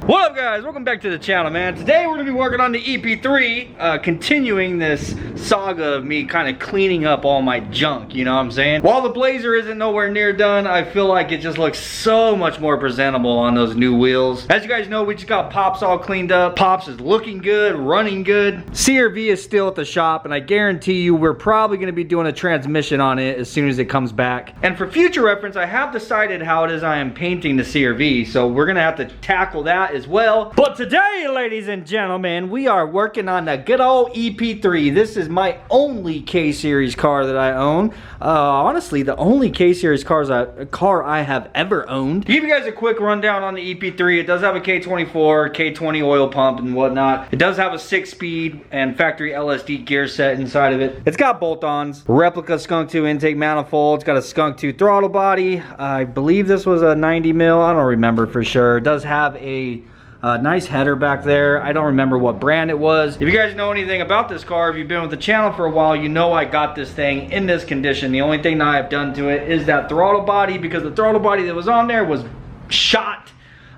What up, guys? Welcome back to the channel, man. Today we're gonna be working on the EP3, continuing this saga of me kind of cleaning up all my junk, you know what I'm saying? While the Blazer isn't nowhere near done, I feel like it just looks so much more presentable on those new wheels. As you guys know, we just got Pops all cleaned up. Pops is looking good, running good. CRV is still at the shop, and I guarantee you we're probably gonna be doing a transmission on it as soon as it comes back. And for future reference, I have decided how it is I am painting the CRV, so we're gonna have to tackle that as well. But today, ladies and gentlemen, we are working on the good old EP3. This is my only K-Series car that I own. Honestly, the only K-Series car I have ever owned. To give you guys a quick rundown on the EP3, it does have a K24, K20 oil pump and whatnot. It does have a 6-speed and factory LSD gear set inside of it. It's got bolt-ons, replica Skunk 2 intake manifold. It's got a Skunk 2 throttle body. I believe this was a 90 mil. I don't remember for sure. It does have a nice header back there. I don't remember what brand it was. If you guys know anything about this car, if you've been with the channel for a while, you know I got this thing in this condition. The only thing that I've done to it is that throttle body, because the throttle body that was on there was shot.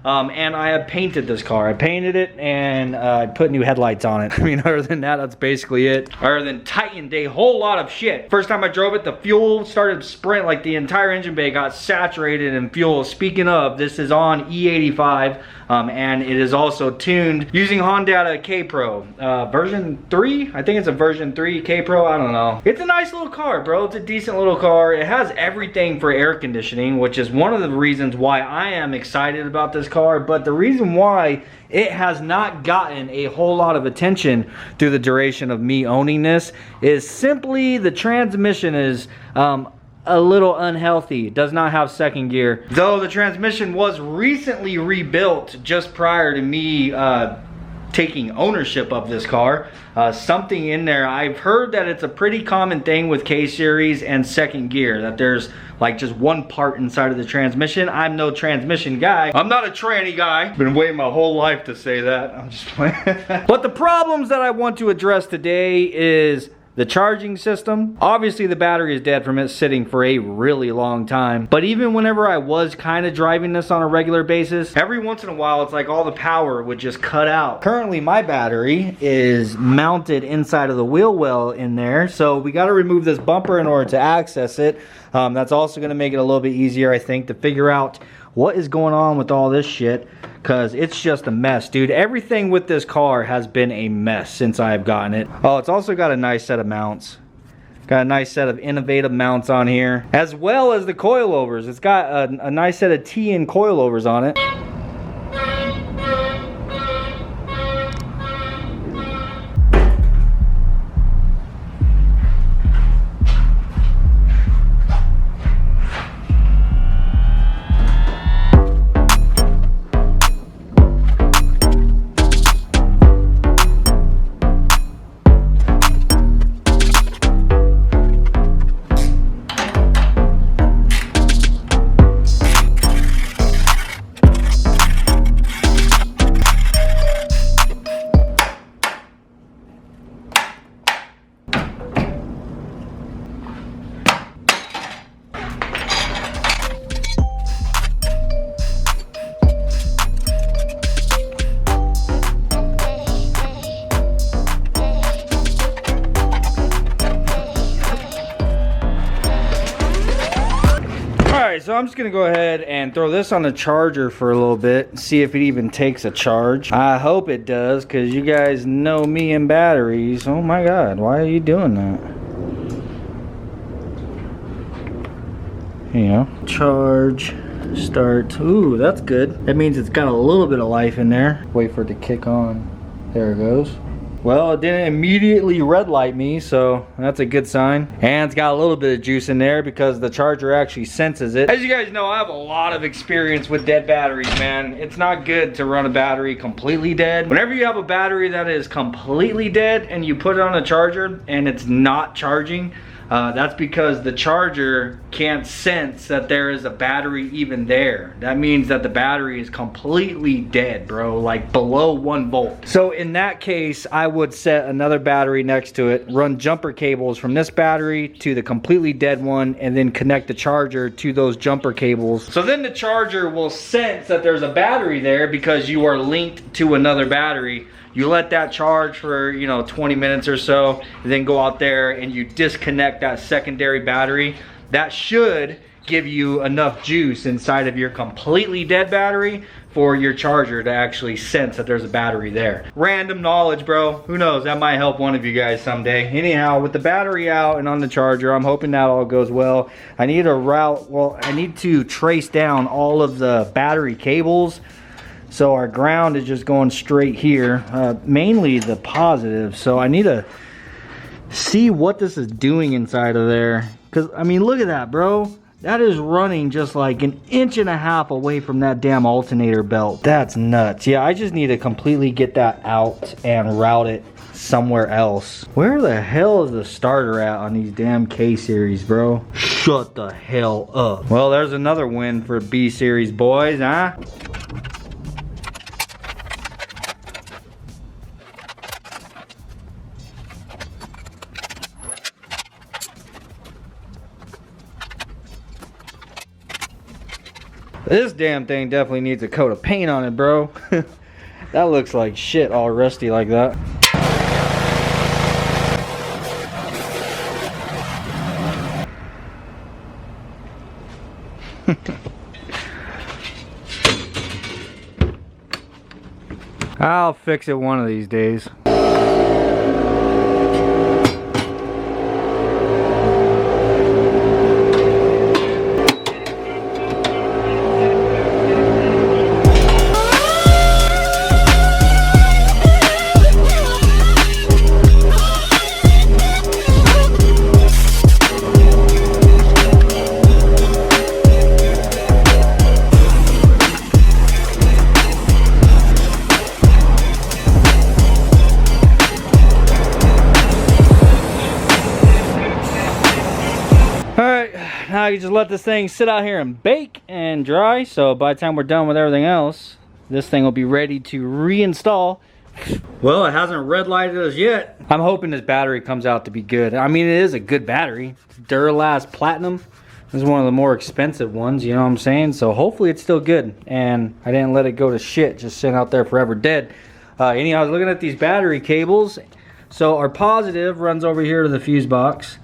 And I have painted this car. I painted it and I put new headlights on it. I mean, other than that, that's basically it. Other than tightened a whole lot of shit. First time I drove it, the fuel started to sprint, like the entire engine bay got saturated in fuel. Speaking of, this is on E85, and it is also tuned using Honda K-Pro. Version 3? I think it's a version 3 K-Pro, I don't know. It's a nice little car, bro. It's a decent little car. It has everything for air conditioning, which is one of the reasons why I am excited about this car. But the reason why it has not gotten a whole lot of attention through the duration of me owning this is simply the transmission is a little unhealthy. It does not have second gear. Though the transmission was recently rebuilt just prior to me taking ownership of this car. Something in there, I've heard that it's a pretty common thing with K-Series and second gear, that there's like just one part inside of the transmission. I'm no transmission guy. I'm not a tranny guy. Been waiting my whole life to say that. I'm just playing. But the problems that I want to address today is the charging system. Obviously the battery is dead from it sitting for a really long time. But even whenever I was kind of driving this on a regular basis, every once in a while it's like all the power would just cut out. Currently my battery is mounted inside of the wheel well in there. So we got to remove this bumper in order to access it. That's also going to make it a little bit easier, I think, to figure out what is going on with all this shit, because it's just a mess, dude. Everything with this car has been a mess since I've gotten it. Oh, it's also got a nice set of mounts. Got a nice set of innovative mounts on here, as well as the coilovers. It's got a nice set of TN coilovers on it. So I'm just gonna go ahead and throw this on the charger for a little bit, see if it even takes a charge. I hope it does, because you guys know me and batteries. Oh my god, why are you doing that? You know, charge, start. Ooh, that's good. That means it's got a little bit of life in there. Wait for it to kick on. There it goes. Well, it didn't immediately red light me, so that's a good sign. And it's got a little bit of juice in there because the charger actually senses it. As you guys know, I have a lot of experience with dead batteries, man. It's not good to run a battery completely dead. Whenever you have a battery that is completely dead and you put it on a charger and it's not charging, that's because the charger can't sense that there is a battery even there. That means that the battery is completely dead, bro, like below 1 volt. So in that case, I would set another battery next to it, run jumper cables from this battery to the completely dead one, and then connect the charger to those jumper cables. So then the charger will sense that there's a battery there because you are linked to another battery. You let that charge for, you know, 20 minutes or so, and then go out there and you disconnect that secondary battery. That should give you enough juice inside of your completely dead battery for your charger to actually sense that there's a battery there. Random knowledge, bro. Who knows? That might help one of you guys someday. Anyhow, with the battery out and on the charger, I'm hoping that all goes well. I need to trace down all of the battery cables. So our ground is just going straight here, mainly the positive. So I need to see what this is doing inside of there. Because, I mean, look at that, bro. That is running just like 1.5 inches away from that damn alternator belt. That's nuts. Yeah, I just need to completely get that out and route it somewhere else. Where the hell is the starter at on these damn K-Series, bro? Shut the hell up. Well, there's another win for B-Series boys, huh? This damn thing definitely needs a coat of paint on it, bro. That looks like shit, all rusty like that. I'll fix it one of these days. just let this thing sit out here and bake and dry. So by the time we're done with everything else, this thing will be ready to reinstall. Well, it hasn't red lighted us yet. I'm hoping this battery comes out to be good. I mean, it is a good battery. Duralast Platinum. This is one of the more expensive ones, you know what I'm saying? So hopefully it's still good. And I didn't let it go to shit, just sitting out there forever dead. Anyhow, I was looking at these battery cables. So our positive runs over here to the fuse box.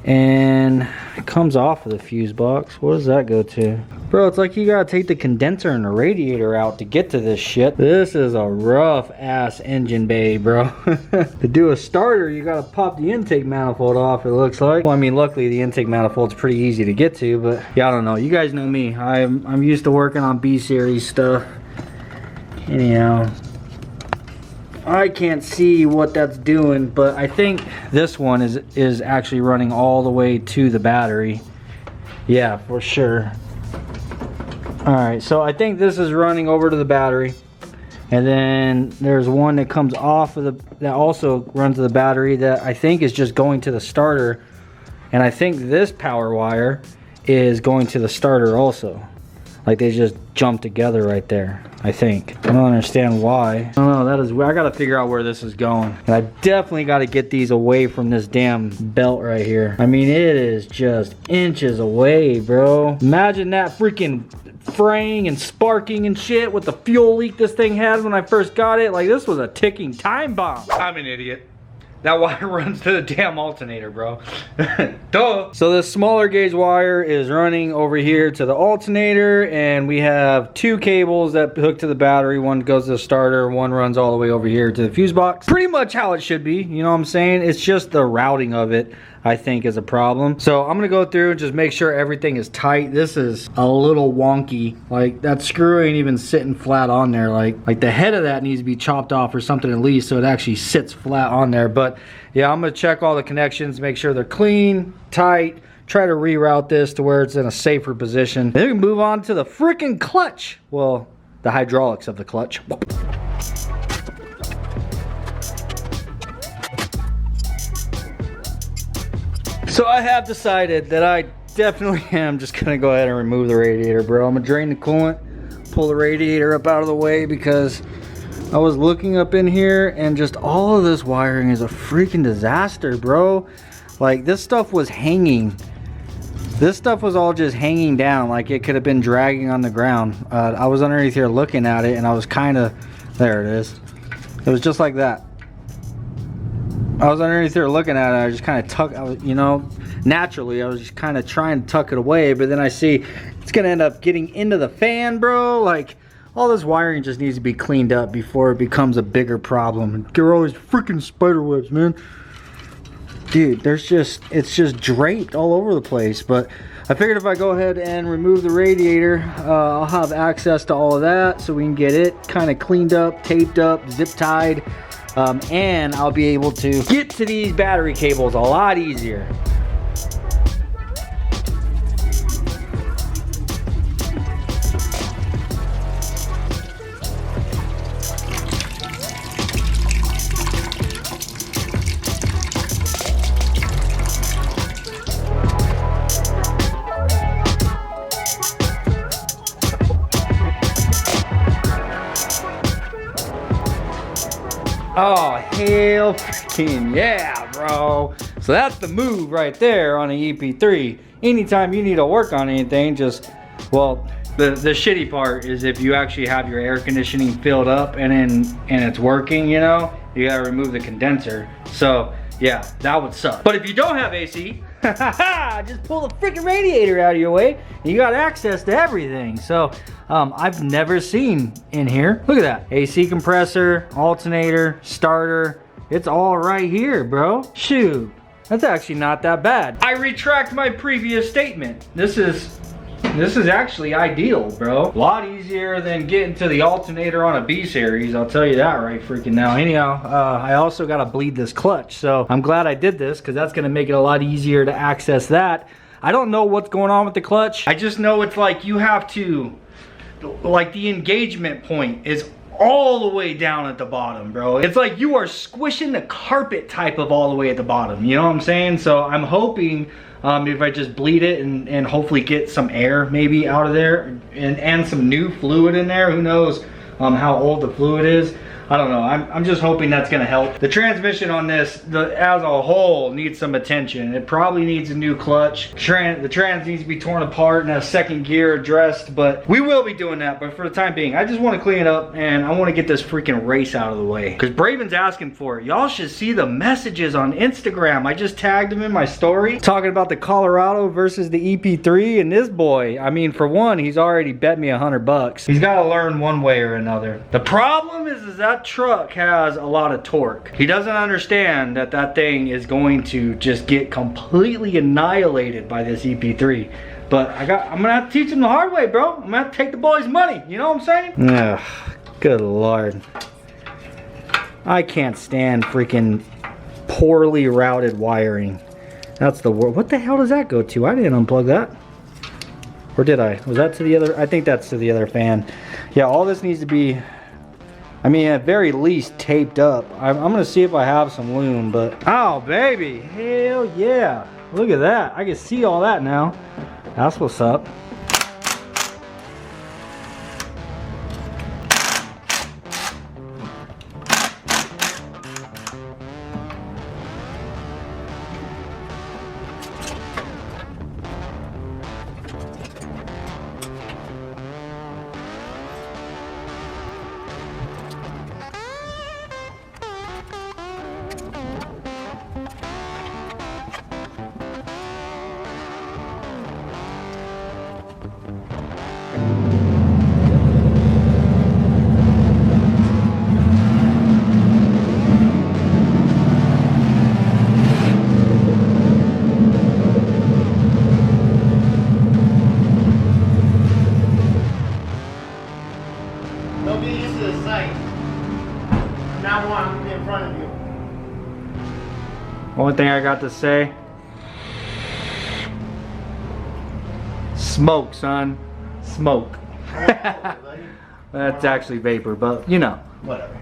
And it comes off of the fuse box. What does that go to? Bro, it's like you gotta take the condenser and the radiator out to get to this shit. This is a rough ass engine bay, bro. To do a starter, you gotta pop the intake manifold off, it looks like. Well, I mean, luckily the intake manifold's pretty easy to get to, but yeah, I don't know. You guys know me. I'm used to working on B series stuff. Anyhow, I can't see what that's doing, but I think this one is actually running all the way to the battery. Yeah, for sure. Alright, so I think this is running over to the battery. And then there's one that comes off of that also runs to the battery that I think is just going to the starter. And I think this power wire is going to the starter also. Like they just jump together right there, I think. I don't understand why. I don't know, I gotta figure out where this is going. And I definitely gotta get these away from this damn belt right here. I mean, it is just inches away, bro. Imagine that freaking fraying and sparking and shit with the fuel leak this thing had when I first got it. Like, this was a ticking time bomb. I'm an idiot. That wire runs to the damn alternator, bro. Duh. So this smaller gauge wire is running over here to the alternator, and we have two cables that hook to the battery. One goes to the starter, one runs all the way over here to the fuse box. Pretty much how it should be, you know what I'm saying? It's just the routing of it, I think, is a problem. So I'm gonna go through and just make sure everything is tight. This is a little wonky. Like, that screw ain't even sitting flat on there. Like the head of that needs to be chopped off or something at least so it actually sits flat on there. But yeah, I'm gonna check all the connections, make sure they're clean, tight, try to reroute this to where it's in a safer position. Then we can move on to the freaking clutch. Well, the hydraulics of the clutch. So I have decided that I definitely am just gonna go ahead and remove the radiator, bro. I'm gonna drain the coolant, pull the radiator up out of the way, because I was looking up in here and just all of this wiring is a freaking disaster, bro. Like, this stuff was hanging. This stuff was all just hanging down, like it could have been dragging on the ground. I was underneath here looking at it and I was kind of, there it is. It was just like that. I was underneath there looking at it, I just kind of tuck, you know, naturally I was just kind of trying to tuck it away, but then I see it's gonna end up getting into the fan, bro. Like, all this wiring just needs to be cleaned up before it becomes a bigger problem. Get all these freaking spider webs, man. Dude, it's just draped all over the place. But I figured if I go ahead and remove the radiator, I'll have access to all of that, so we can get it kind of cleaned up, taped up, zip tied, and I'll be able to get to these battery cables a lot easier. Oh, hell freaking yeah, bro. So that's the move right there on the EP3. Anytime you need to work on anything, just, well, the shitty part is if you actually have your air conditioning filled up and it's working, you know, you gotta remove the condenser. So yeah, that would suck. But if you don't have AC, just pull the freaking radiator out of your way and you got access to everything. So I've never seen in here, look at that, AC compressor, alternator, starter, it's all right here, bro. Shoot, that's actually not that bad. I retract my previous statement. This is actually ideal, bro. A lot easier than getting to the alternator on a B series, I'll tell you that right freaking now. Anyhow, I also gotta bleed this clutch, so I'm glad I did this because that's gonna make it a lot easier to access that. I don't know what's going on with the clutch. I just know it's like you have to, like, the engagement point is all the way down at the bottom, bro. It's like you are squishing the carpet type of all the way at the bottom, you know what I'm saying? So I'm hoping if I just bleed it and hopefully get some air maybe out of there and some new fluid in there. Who knows how old the fluid is. I don't know. I'm just hoping that's gonna help. The transmission on this, as a whole, needs some attention. It probably needs a new clutch. The trans needs to be torn apart and a second gear addressed, but we will be doing that. But for the time being, I just want to clean it up and I want to get this freaking race out of the way. Because Braven's asking for it. Y'all should see the messages on Instagram. I just tagged him in my story talking about the Colorado versus the EP3, and this boy, I mean, for one, he's already bet me $100. He's got to learn one way or another. The problem is that truck has a lot of torque. He doesn't understand that that thing is going to just get completely annihilated by this EP3. But I'm gonna have to teach him the hard way, bro. I'm gonna have to take the boy's money. You know what I'm saying? Ugh, good Lord. I can't stand freaking poorly routed wiring. That's the word. What the hell does that go to? I didn't unplug that. Or did I? Was that to the other? I think that's to the other fan. Yeah, all this needs to be, I mean, at very least taped up. I'm gonna see if I have some loom, but oh baby, hell yeah. Look at that. I can see all that now. That's what's up. Don't get used to the sight. From now on, I'm gonna be in front of you. Only thing I got to say, smoke, son, smoke. That's actually vapor, but you know. Whatever.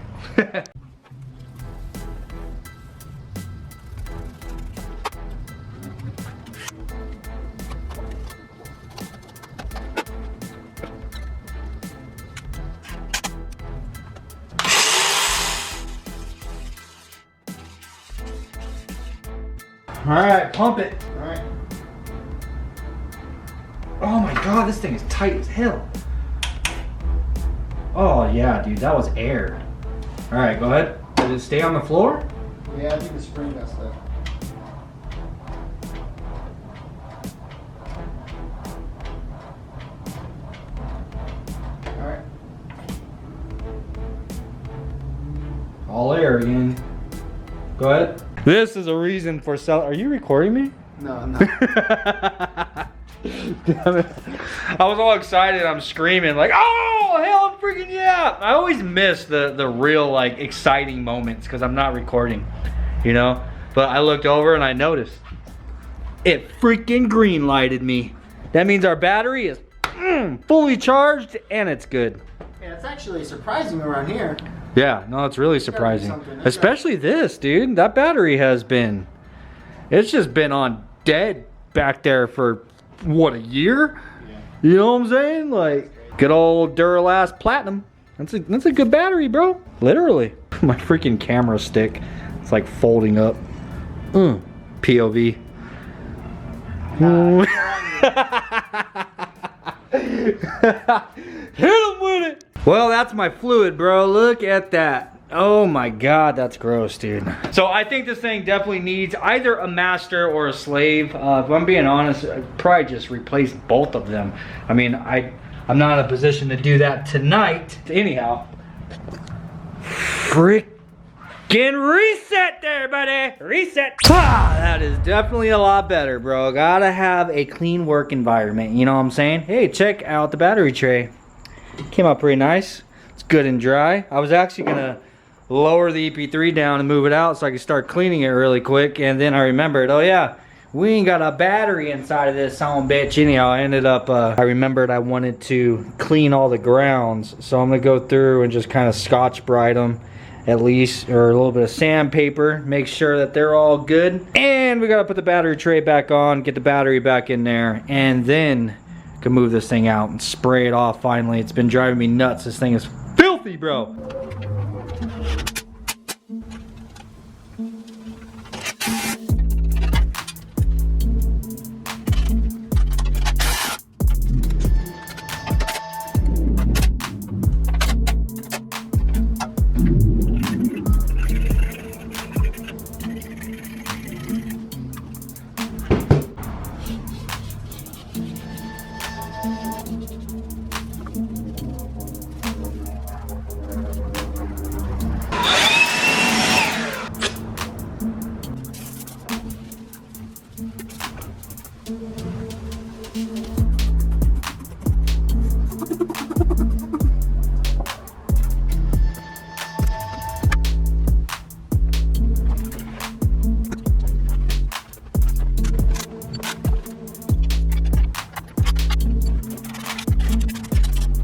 All right, pump it. All right. Oh my God, this thing is tight as hell. Oh yeah, dude, that was air. All right, go ahead. Did it stay on the floor? Yeah, I think the spring messed up. All right. All air again. Go ahead. This is a reason for are you recording me? No, I'm not. Damn it. I was all excited. I'm screaming like, oh, hell freaking yeah. I always miss the real like exciting moments because I'm not recording, you know? But I looked over and I noticed it freaking green lighted me. That means our battery is fully charged and it's good. Yeah, it's actually surprising around here. Yeah, no, it's really surprising. Especially this, dude. That battery has been, it's just been on dead back there for, what, a year? Yeah. You know what I'm saying? Like, good old Duralast Platinum. That's a good battery, bro. Literally. My freaking camera stick. It's like folding up. POV. Hit him with it. Well, that's my fluid, bro. Look at that. Oh my God, that's gross, dude. So I think this thing definitely needs either a master or a slave. If I'm being honest, I'd probably just replace both of them. I mean, I'm not in a position to do that tonight. Anyhow, freaking reset there, buddy. Reset. Ah, that is definitely a lot better, bro. Gotta have a clean work environment. You know what I'm saying? Hey, check out the battery tray. Came out pretty nice. It's good and dry. I was actually gonna lower the EP3 down and move it out so I could start cleaning it really quick, and then I remembered, oh yeah, we ain't got a battery inside of this son bitch. Anyhow, I ended up, I remembered I wanted to clean all the grounds, so I'm gonna go through and just kind of Scotch-Brite them at least, or a little bit of sandpaper. Make sure that they're all good. And we gotta put the battery tray back on, get the battery back in there, and then can move this thing out and spray it off finally. It's been driving me nuts. This thing is filthy, bro.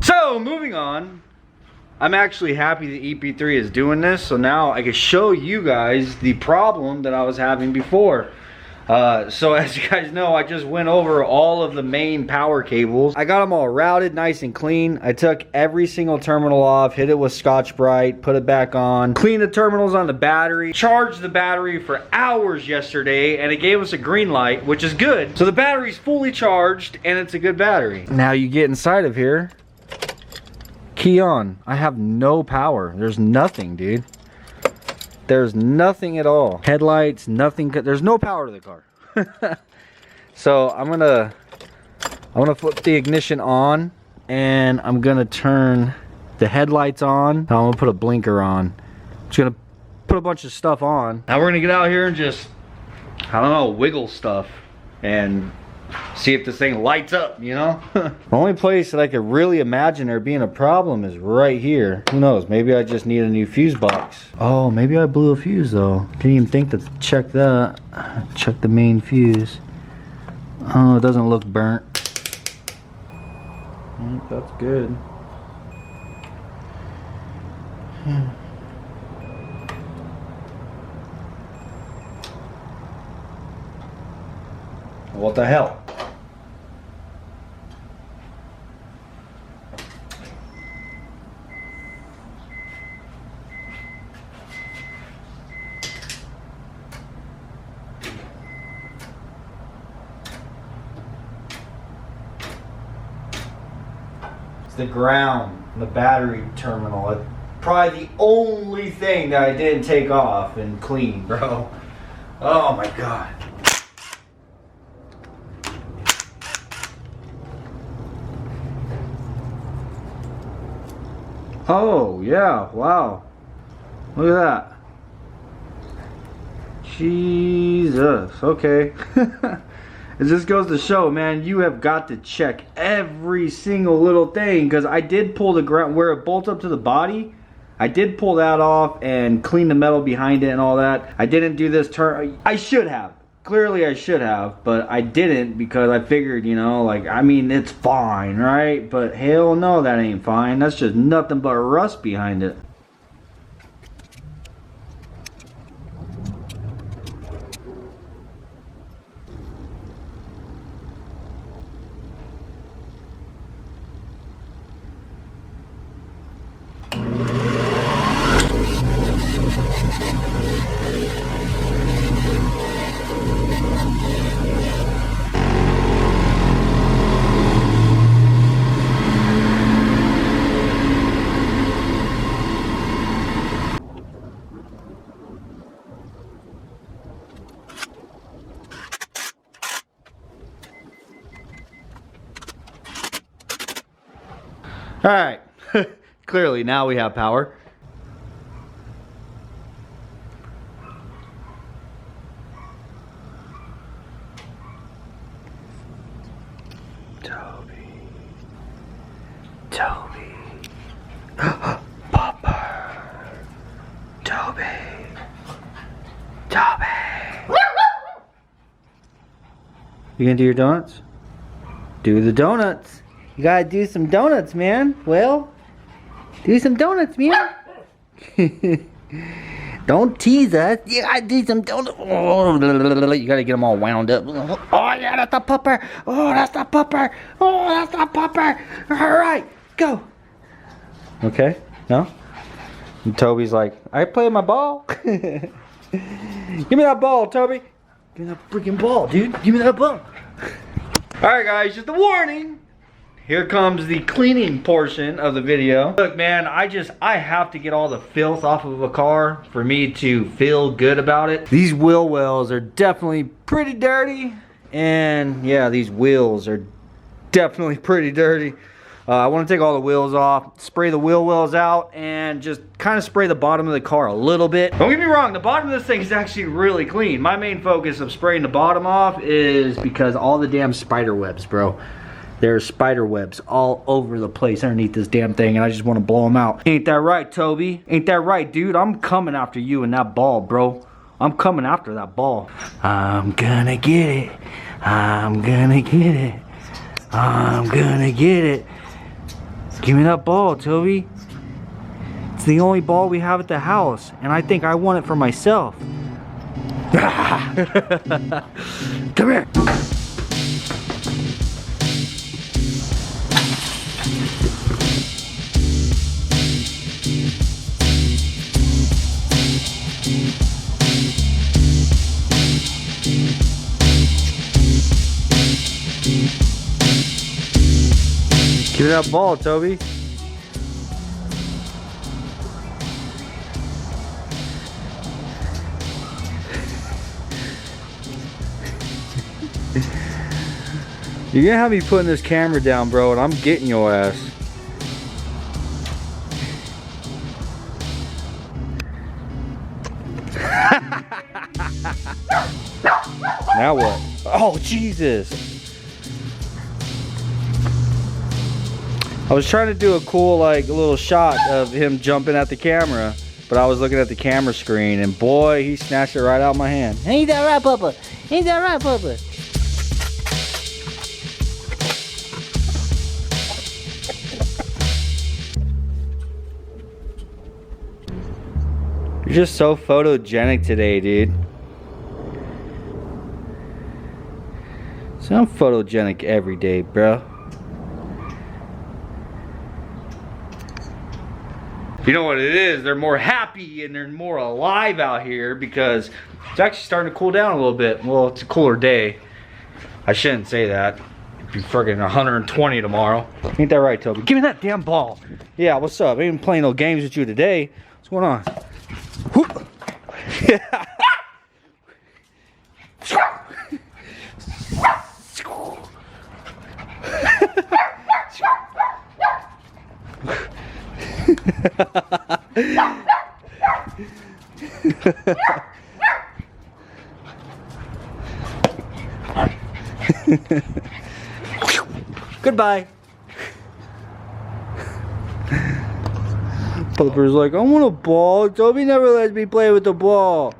So moving on, I'm actually happy the EP3 is doing this, so now I can show you guys the problem that I was having before. So as you guys know, I just went over all of the main power cables. I got them all routed nice and clean. I took every single terminal off, hit it with Scotch-Brite, put it back on, cleaned the terminals on the battery, charged the battery for hours yesterday, and it gave us a green light, which is good. So the battery's fully charged and it's a good battery. Now you get inside of here, key on. I have no power. There's nothing, dude. There's nothing at all. Headlights, nothing. There's no power to the car. So I'm gonna flip the ignition on, and I'm gonna turn the headlights on. Now I'm gonna put a blinker on. I'm just gonna put a bunch of stuff on. Now we're gonna get out here and just, I don't know, wiggle stuff and see if this thing lights up, you know? The only place that I could really imagine there being a problem is right here. Who knows? Maybe I just need a new fuse box. Oh, maybe I blew a fuse though. Didn't even think to check that. Check the main fuse. Oh, it doesn't look burnt. That's good. What the hell? It's the ground, the battery terminal. It's probably the only thing that I didn't take off and clean, bro. Oh my god. Oh, yeah, wow. Look at that. Jesus, okay. It just goes to show, man, you have got to check every single little thing, because I did pull the ground, where it bolts up to the body, I did pull that off and clean the metal behind it and all that. I didn't do this turn. I should have. Clearly I should have, but I didn't because I figured, you know, like, I mean, it's fine, right? But hell no, that ain't fine. That's just nothing but rust behind it. All right, clearly now we have power. Toby. Papa. Toby. You gonna do your donuts? Do the donuts. You gotta do some donuts, man. Well, do some donuts, man. Don't tease us. You gotta tease them. Don't. Oh, you gotta get them all wound up. Oh yeah, that's the pupper. Oh, that's the pupper. Oh, that's the pupper. All right, go. Okay. No. And Toby's like, I play my ball. Give me that ball, Toby. Give me that freaking ball, dude. Give me that ball. All right, guys. Just a warning. Here comes the cleaning portion of the video. Look, man, I have to get all the filth off of a car for me to feel good about it. These wheel wells are definitely pretty dirty. And yeah, these wheels are definitely pretty dirty. I want to take all the wheels off, spray the wheel wells out, and just kind of spray the bottom of the car a little bit. Don't get me wrong, the bottom of this thing is actually really clean. My main focus of spraying the bottom off is because all the damn spider webs, bro. There's spider webs all over the place underneath this damn thing, and I just want to blow them out. Ain't that right, Toby? Ain't that right, dude? I'm coming after you and that ball, bro. I'm coming after that ball. I'm gonna get it. I'm gonna get it. I'm gonna get it. Give me that ball, Toby. It's the only ball we have at the house, and I think I want it for myself. Come here. Give me that ball, Toby. You're gonna have me putting this camera down, bro, and I'm getting your ass. Now what? Oh, Jesus. I was trying to do a cool, like, little shot of him jumping at the camera, but I was looking at the camera screen, and boy, he snatched it right out of my hand. Ain't that right, Papa? Ain't that right, Papa? You're just so photogenic today, dude. So I'm photogenic every day, bro. You know what it is? They're more happy and they're more alive out here because it's actually starting to cool down a little bit. Well, it's a cooler day. I shouldn't say that. It'd be friggin' 120 tomorrow. Ain't that right, Toby? Give me that damn ball. Yeah, what's up? I ain't playing no games with you today. What's going on? Whoop. Yeah. Goodbye. Pupper's like, I want a ball. Toby never lets me play with the ball.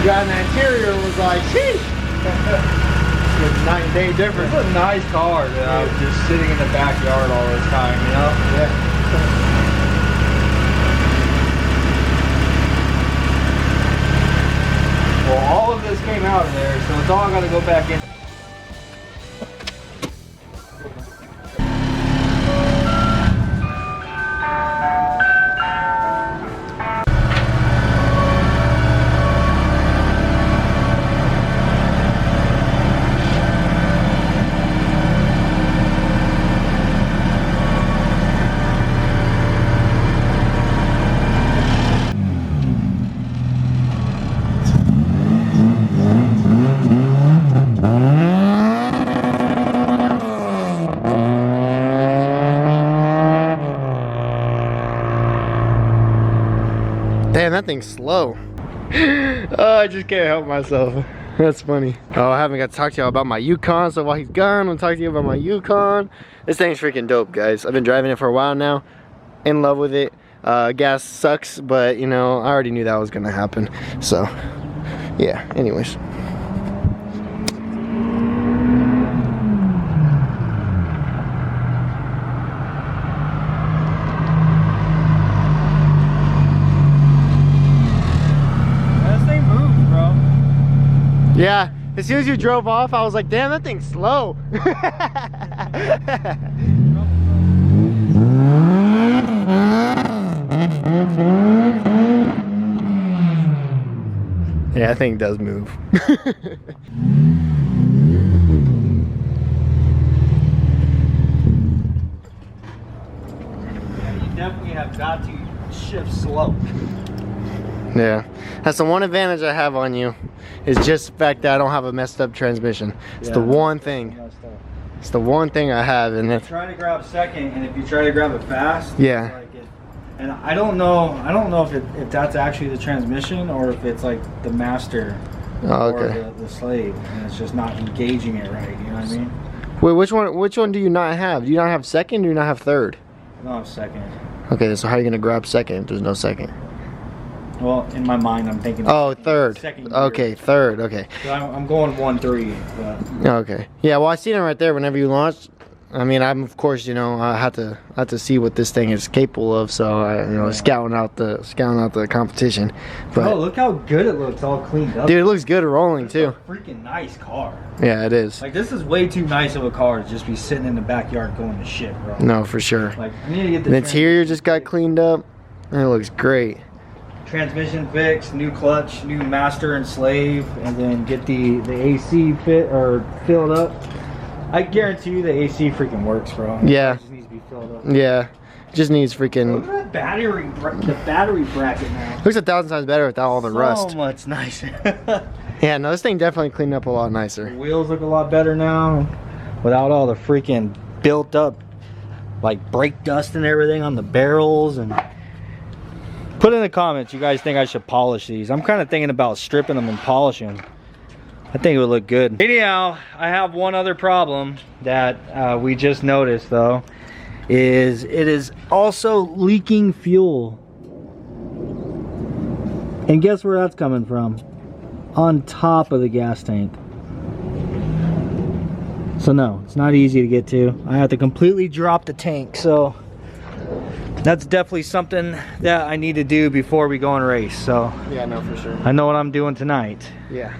guy in the interior was like, sheesh. It's a night and day difference. It's a nice car that I was just sitting in the backyard all this time, you know? Yeah. Well, all of this came out of there, so it's all got to go back in. Damn, that thing's slow. Oh, I just can't help myself. That's funny. Oh, I haven't got to talk to y'all about my Yukon, so while he's gone, I'll talk to you about my Yukon. This thing's freaking dope, guys. I've been driving it for a while now. In love with it. Gas sucks, but you know, I already knew that was gonna happen. So, yeah, anyways. Yeah, as soon as you drove off, I was like, damn, that thing's slow. Yeah, that thing does move. You definitely have got to shift slow. Yeah, that's the one advantage I have on you, is just the fact that I don't have a messed up transmission. It's the one thing. It's the one thing I have, and that's trying to grab second, and if you try to grab it fast, yeah. It's like it, and I don't know if that's actually the transmission or if it's like the master or the slave, and it's just not engaging it right. You know what I mean? Wait, which one do you not have? Do you not have second? Or do you not have third? I don't have second. Okay, so how are you gonna grab second if there's no second? Well, in my mind, I'm thinking. Oh, third. Second. Okay, third. Okay. So I'm going 1-3. But. Okay. Yeah. Well, I seen it right there. Whenever you launched, I mean, I'm of course, you know, I had to see what this thing is capable of. So I, you know, scouting out the competition. But oh, look how good it looks, all cleaned up. dude, it looks good rolling too. It's a freaking nice car. Yeah, it is. Like, this is way too nice of a car to just be sitting in the backyard going to shit, bro. No, for sure. Like, I need to get the interior just got cleaned up, and it looks great. Transmission fixed, new clutch, new master and slave, and then get the AC fit or filled up. I guarantee you the AC freaking works, bro. Yeah. It just needs to be filled up. Yeah. Just needs freaking. Look at that the battery bracket now. Looks 1,000 times better without all the rust. So much nicer. Yeah, no, this thing definitely cleaned up a lot nicer. The wheels look a lot better now, without all the freaking built up, like brake dust and everything on the barrels. And put in the comments, you guys think I should polish these? I'm kind of thinking about stripping them and polishing. I think it would look good. Anyhow, I have one other problem that we just noticed though, is it is also leaking fuel. And guess where that's coming from? On top of the gas tank. So no, it's not easy to get to. I have to completely drop the tank, so that's definitely something that I need to do before we go and race. So yeah, no, for sure. I know what I'm doing tonight. Yeah.